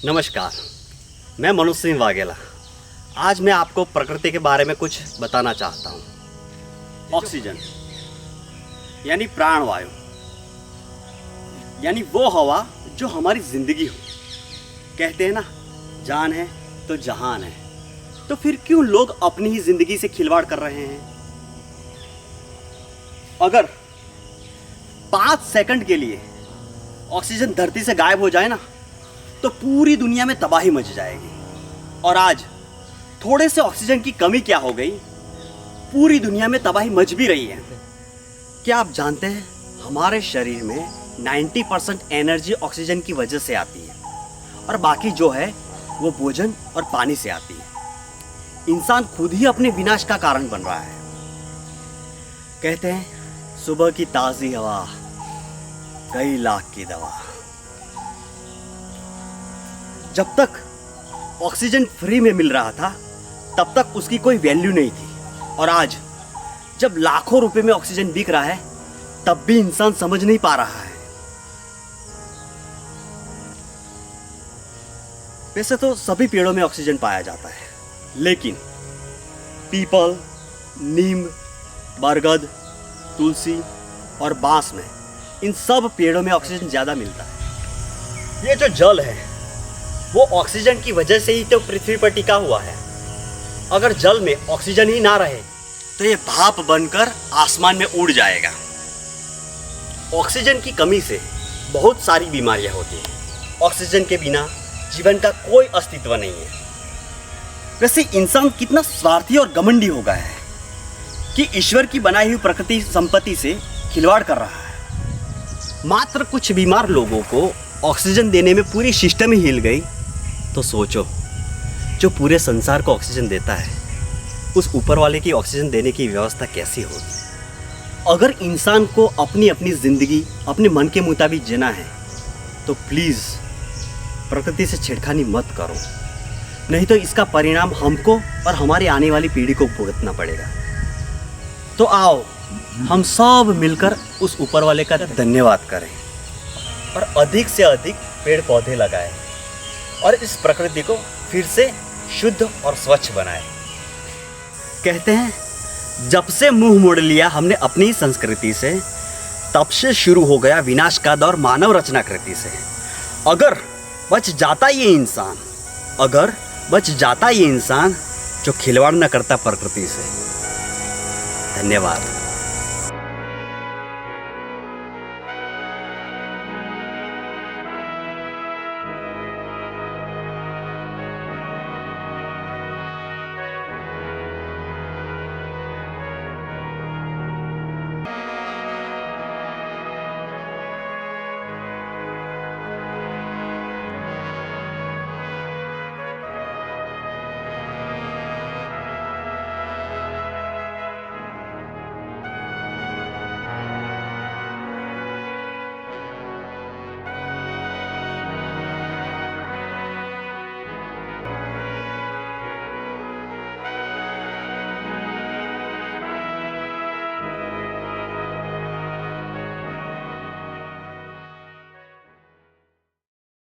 नमस्कार, मैं मनोज सिंह वाघेला। आज मैं आपको प्रकृति के बारे में कुछ बताना चाहता हूँ। ऑक्सीजन यानी प्राणवायु, यानी वो हवा जो हमारी जिंदगी हो। कहते हैं ना, जान है तो जहान है। तो फिर क्यों लोग अपनी ही जिंदगी से खिलवाड़ कर रहे हैं? अगर 5 सेकंड के लिए ऑक्सीजन धरती से गायब हो जाए ना, तो पूरी दुनिया में तबाही मच जाएगी। और आज थोड़े से ऑक्सीजन की कमी क्या हो गई, पूरी दुनिया में तबाही मच भी रही है। क्या आप जानते हैं, हमारे शरीर में 90% एनर्जी ऑक्सीजन की वजह से आती है और बाकी जो है वो भोजन और पानी से आती है। इंसान खुद ही अपने विनाश का कारण बन रहा है। कहते हैं, सुबह की ताज़ी हवा कई लाख की दवा। जब तक ऑक्सीजन फ्री में मिल रहा था, तब तक उसकी कोई वैल्यू नहीं थी। और आज जब लाखों रुपए में ऑक्सीजन बिक रहा है, तब भी इंसान समझ नहीं पा रहा है। वैसे तो सभी पेड़ों में ऑक्सीजन पाया जाता है, लेकिन पीपल, नीम, बरगद, तुलसी और बांस में, इन सब पेड़ों में ऑक्सीजन ज्यादा मिलता है। ये जो जल है वो ऑक्सीजन की वजह से ही तो पृथ्वी पर टिका हुआ है। अगर जल में ऑक्सीजन ही ना रहे तो ये भाप बनकर आसमान में उड़ जाएगा। ऑक्सीजन की कमी से बहुत सारी बीमारियां होती हैं। ऑक्सीजन के बिना जीवन का कोई अस्तित्व नहीं है। वैसे इंसान कितना स्वार्थी और घमंडी हो गया है कि ईश्वर की बनाई हुई प्रकृति संपत्ति से खिलवाड़ कर रहा है। मात्र कुछ बीमार लोगों को ऑक्सीजन देने में पूरी सिस्टम ही हिल गई, तो सोचो, जो पूरे संसार को ऑक्सीजन देता है, उस ऊपर वाले की ऑक्सीजन देने की व्यवस्था कैसी होगी? अगर इंसान को अपनी अपनी जिंदगी अपने मन के मुताबिक जीना है, तो प्लीज़ प्रकृति से छेड़खानी मत करो, नहीं तो इसका परिणाम हमको और हमारी आने वाली पीढ़ी को भुगतना पड़ेगा। तो आओ हम सब मिलकर उस ऊपर वाले का धन्यवाद करें और अधिक से अधिक पेड़ पौधे लगाएं और इस प्रकृति को फिर से शुद्ध और स्वच्छ बनाएं। कहते हैं, जब से मुंह मोड़ लिया हमने अपनी संस्कृति से, तब से शुरू हो गया विनाश का दौर मानव रचनाकृति से। अगर बच जाता ये इंसान, अगर बच जाता ये इंसान जो खिलवाड़ न करता प्रकृति से। धन्यवाद।